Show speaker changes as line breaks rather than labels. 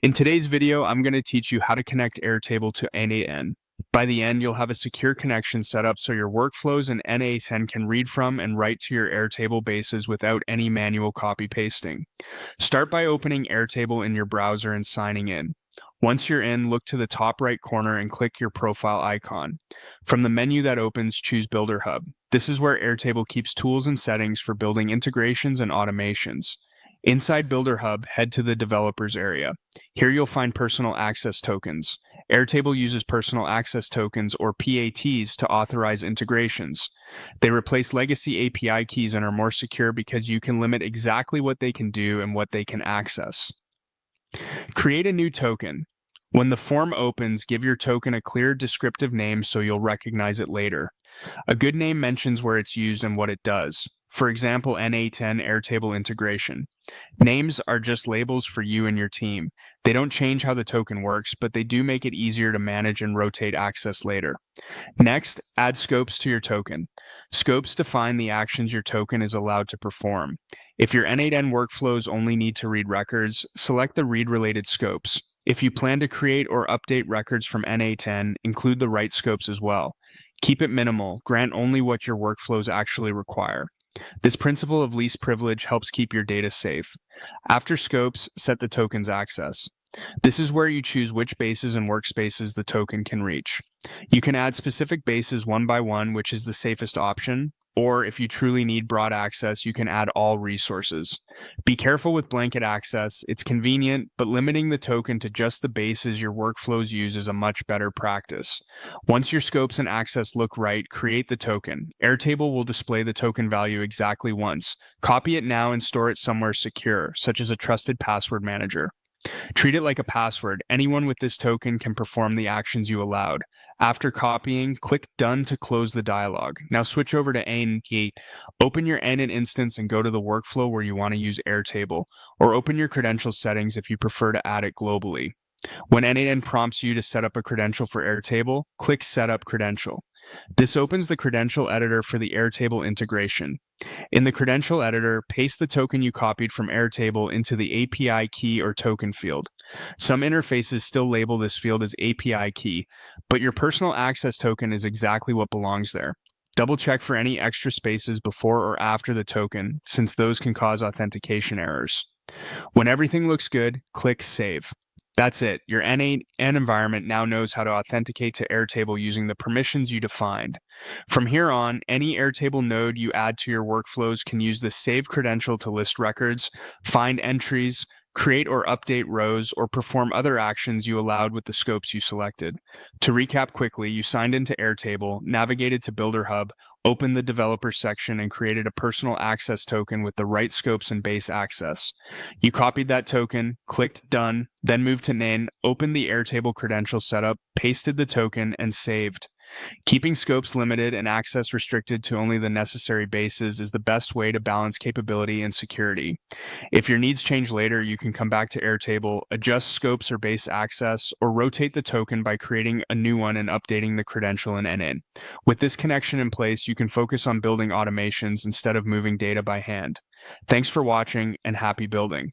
In today's video, I'm going to teach you how to connect Airtable to N8N. By the end, you'll have a secure connection set up so your workflows and N8N can read from and write to your Airtable bases without any manual copy-pasting. Start by opening Airtable in your browser and signing in. Once you're in, look to the top right corner and click your profile icon. From the menu that opens, choose Builder Hub. This is where Airtable keeps tools and settings for building integrations and automations. Inside Builder Hub, head to the Developers area. Here you'll find Personal Access Tokens. Airtable uses Personal Access Tokens, or PATs, to authorize integrations. They replace legacy API keys and are more secure because you can limit exactly what they can do and what they can access. Create a new token. When the form opens, give your token a clear descriptive name so you'll recognize it later. A good name mentions where it's used and what it does. For example, N8N Airtable integration. Names are just labels for you and your team. They don't change how the token works, but they do make it easier to manage and rotate access later. Next, add scopes to your token. Scopes define the actions your token is allowed to perform. If your N8N workflows only need to read records, select the read-related scopes. If you plan to create or update records from N8N, include the right scopes as well. Keep it minimal, grant only what your workflows actually require. This principle of least privilege helps keep your data safe. After scopes, set the token's access. This is where you choose which bases and workspaces the token can reach. You can add specific bases one by one, which is the safest option, or if you truly need broad access, you can add all resources. Be careful with blanket access. It's convenient, but limiting the token to just the bases your workflows use is a much better practice. Once your scopes and access look right, create the token. Airtable will display the token value exactly once. Copy it now and store it somewhere secure, such as a trusted password manager. Treat it like a password. Anyone with this token can perform the actions you allowed. After copying, click Done to close the dialog. Now switch over to N8N. Open your N8N instance and go to the workflow where you want to use Airtable, or open your credential settings if you prefer to add it globally. When N8N prompts you to set up a credential for Airtable, click Setup Credential. This opens the credential editor for the Airtable integration. In the credential editor, paste the token you copied from Airtable into the API key or token field. Some interfaces still label this field as API key, but your personal access token is exactly what belongs there. Double check for any extra spaces before or after the token, since those can cause authentication errors. When everything looks good, click Save. That's it. Your N8N environment now knows how to authenticate to Airtable using the permissions you defined. From here on, any Airtable node you add to your workflows can use the save credential to list records, find entries, create or update rows, or perform other actions you allowed with the scopes you selected. To recap quickly, you signed into Airtable, navigated to Builder Hub, opened the developer section, and created a personal access token with the right scopes and base access. You copied that token, clicked Done, then moved to N8N, opened the Airtable credential setup, pasted the token, and saved. Keeping scopes limited and access restricted to only the necessary bases is the best way to balance capability and security. If your needs change later, you can come back to Airtable, adjust scopes or base access, or rotate the token by creating a new one and updating the credential in N8N. With this connection in place, you can focus on building automations instead of moving data by hand. Thanks for watching, and happy building.